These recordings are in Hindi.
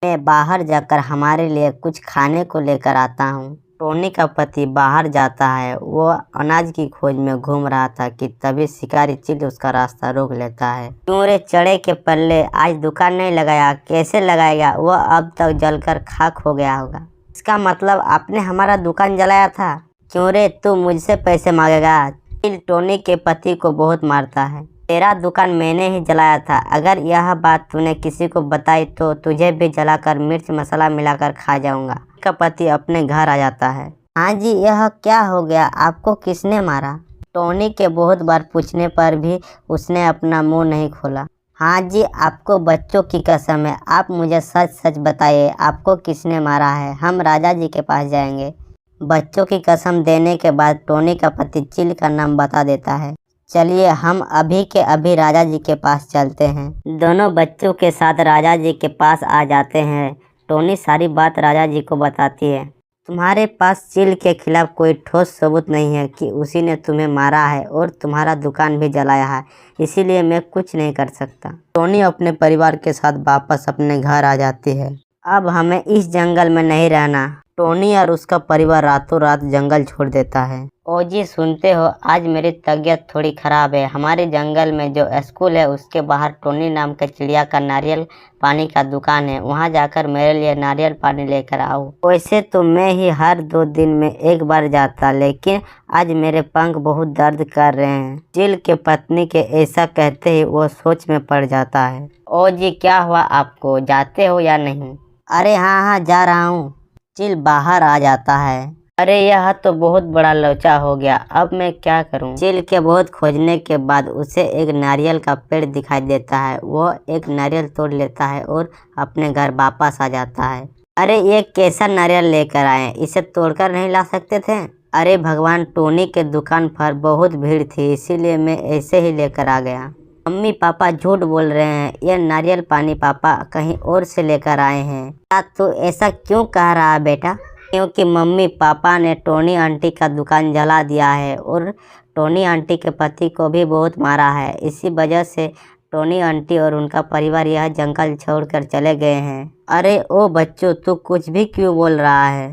मैं बाहर जाकर हमारे लिए कुछ खाने को लेकर आता हूँ। टोनी का पति बाहर जाता है। वो अनाज की खोज में घूम रहा था कि तभी शिकारी चील उसका रास्ता रोक लेता है। क्यों रे चढ़े के पल्ले, आज दुकान नहीं लगाया? कैसे लगाएगा? वो अब तक जलकर खाक हो गया होगा। इसका मतलब आपने हमारा दुकान जलाया था? क्यों रे, तू मुझसे पैसे मांगेगा? चील टोनी के पति को बहुत मारता है। तेरा दुकान मैंने ही जलाया था। अगर यह बात तूने किसी को बताई तो तुझे भी जलाकर मिर्च मसाला मिलाकर खा जाऊंगा। का पति अपने घर आ जाता है। हाँ जी, यह क्या हो गया? आपको किसने मारा? टोनी के बहुत बार पूछने पर भी उसने अपना मुंह नहीं खोला। हाँ जी, आपको बच्चों की कसम है, आप मुझे सच सच बताइए, आपको किसने मारा है? हम राजा जी के पास जाएंगे। बच्चों की कसम देने के बाद टोनी का पति चील का नाम बता देता है। चलिए हम अभी के अभी राजा जी के पास चलते हैं। दोनों बच्चों के साथ राजा जी के पास आ जाते हैं। टोनी सारी बात राजा जी को बताती है। तुम्हारे पास चील के खिलाफ कोई ठोस सबूत नहीं है कि उसी ने तुम्हें मारा है और तुम्हारा दुकान भी जलाया है, इसीलिए मैं कुछ नहीं कर सकता। टोनी अपने परिवार के साथ वापस अपने घर आ जाती है। अब हमें इस जंगल में नहीं रहना। टोनी और उसका परिवार रातों रात जंगल छोड़ देता है। ओ जी, सुनते हो, आज मेरी तबीयत थोड़ी खराब है। हमारे जंगल में जो स्कूल है उसके बाहर टोनी नाम के चिड़िया का नारियल पानी का दुकान है, वहाँ जाकर मेरे लिए नारियल पानी लेकर आओ। वैसे तो मैं ही हर 2 दिन में एक बार जाता, लेकिन आज मेरे पंख बहुत दर्द कर रहे हैं। चील के पत्नी के ऐसा कहते ही वो सोच में पड़ जाता है। ओ जी, क्या हुआ आपको? जाते हो या नहीं? अरे हाँ, जा रहा हूँ। चील बाहर आ जाता है। अरे यह तो बहुत बड़ा लोचा हो गया, अब मैं क्या करूं? चील के बहुत खोजने के बाद उसे एक नारियल का पेड़ दिखाई देता है। वो एक नारियल तोड़ लेता है और अपने घर वापस आ जाता है। अरे ये कैसा नारियल लेकर आए? इसे तोड़कर नहीं ला सकते थे? अरे भगवान, टोनी के दुकान पर बहुत भीड़ थी, इसीलिए मैं ऐसे ही लेकर आ गया। मम्मी पापा झूठ बोल रहे हैं, यह नारियल पानी पापा कहीं और से लेकर आए हैं। क्या तू ऐसा क्यों कह रहा है बेटा? क्योंकि मम्मी पापा ने टोनी आंटी का दुकान जला दिया है और टोनी आंटी के पति को भी बहुत मारा है। इसी वजह से टोनी आंटी और उनका परिवार यह जंगल छोड़कर चले गए हैं। अरे ओ बच्चों, तू कुछ भी क्यों बोल रहा है?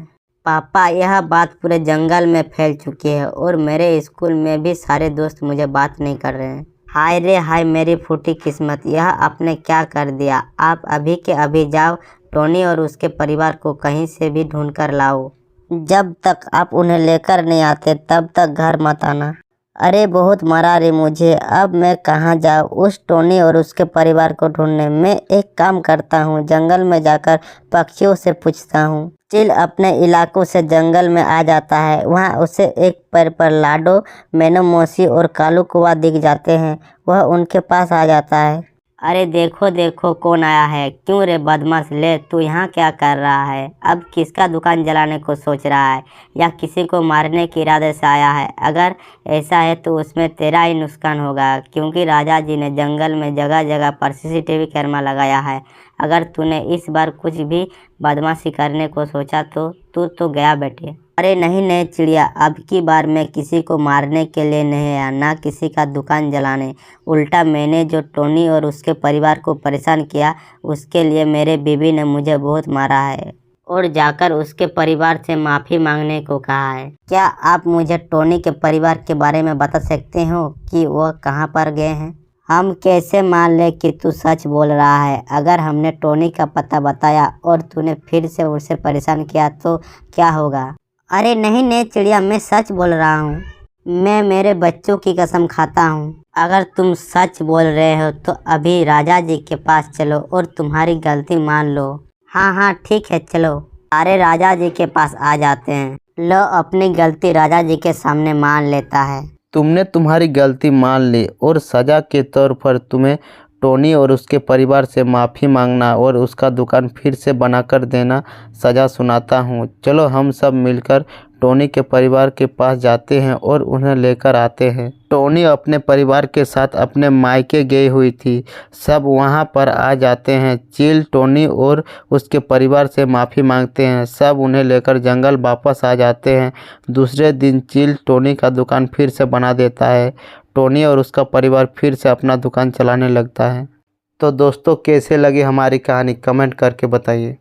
पापा, यह बात पूरे जंगल में फैल चुकी है और मेरे स्कूल में भी सारे दोस्त मुझे बात नहीं कर रहे हैं। हाय रे हाय, मेरी फूटी किस्मत, यह आपने क्या कर दिया? आप अभी के अभी जाओ, टोनी और उसके परिवार को कहीं से भी ढूंढ कर लाओ। जब तक आप उन्हें लेकर नहीं आते तब तक घर मत आना। अरे बहुत मरा रे मुझे, अब मैं कहाँ जाऊँ उस टोनी और उसके परिवार को ढूंढने? मैं एक काम करता हूँ, जंगल में जाकर पक्षियों से पूछता हूँ। चील अपने इलाकों से जंगल में आ जाता है। वहाँ उसे एक पेड़ पर लाडो, मैनो मौसी और कालू कुआ दिख जाते हैं। वह उनके पास आ जाता है। अरे देखो देखो कौन आया है। क्यों रे बदमाश, ले तू यहाँ क्या कर रहा है? अब किसका दुकान जलाने को सोच रहा है या किसी को मारने के इरादे से आया है? अगर ऐसा है तो उसमें तेरा ही नुकसान होगा, क्योंकि राजा जी ने जंगल में जगह जगह पर CCTV कैमरा लगाया है। अगर तूने इस बार कुछ भी बदमाशी करने को सोचा तो तू तो गया बेटे। अरे नहीं नहीं चिड़िया, अब की बार मैं किसी को मारने के लिए नहीं आया, ना किसी का दुकान जलाने। उल्टा मैंने जो टोनी और उसके परिवार को परेशान किया उसके लिए मेरे बीवी ने मुझे बहुत मारा है और जाकर उसके परिवार से माफ़ी मांगने को कहा है। क्या आप मुझे टोनी के परिवार के बारे में बता सकते हो कि वह कहाँ पर गए हैं? हम कैसे मान ले कि तू सच बोल रहा है? अगर हमने टोनी का पता बताया और तूने फिर से उसे परेशान किया तो क्या होगा? अरे नहीं नहीं चिड़िया, मैं सच बोल रहा हूँ। मैं मेरे बच्चों की कसम खाता हूँ। अगर तुम सच बोल रहे हो तो अभी राजा जी के पास चलो और तुम्हारी गलती मान लो। हाँ ठीक है, चलो। सारे राजा जी के पास आ जाते हैं। लो अपनी गलती राजा जी के सामने मान लेता है। तुमने तुम्हारी गलती मान ली और सज़ा के तौर पर तुम्हें टोनी और उसके परिवार से माफ़ी मांगना और उसका दुकान फिर से बनाकर देना सज़ा सुनाता हूँ। चलो हम सब मिलकर टोनी के परिवार के पास जाते हैं और उन्हें लेकर आते हैं। टोनी अपने परिवार के साथ अपने मायके गई हुई थी। सब वहां पर आ जाते हैं। चील टोनी और उसके परिवार से माफ़ी मांगते हैं। सब उन्हें लेकर जंगल वापस आ जाते हैं। दूसरे दिन चील टोनी का दुकान फिर से बना देता है। टोनी और उसका परिवार फिर से अपना दुकान चलाने लगता है। तो दोस्तों कैसे लगी हमारी कहानी कमेंट करके बताइए।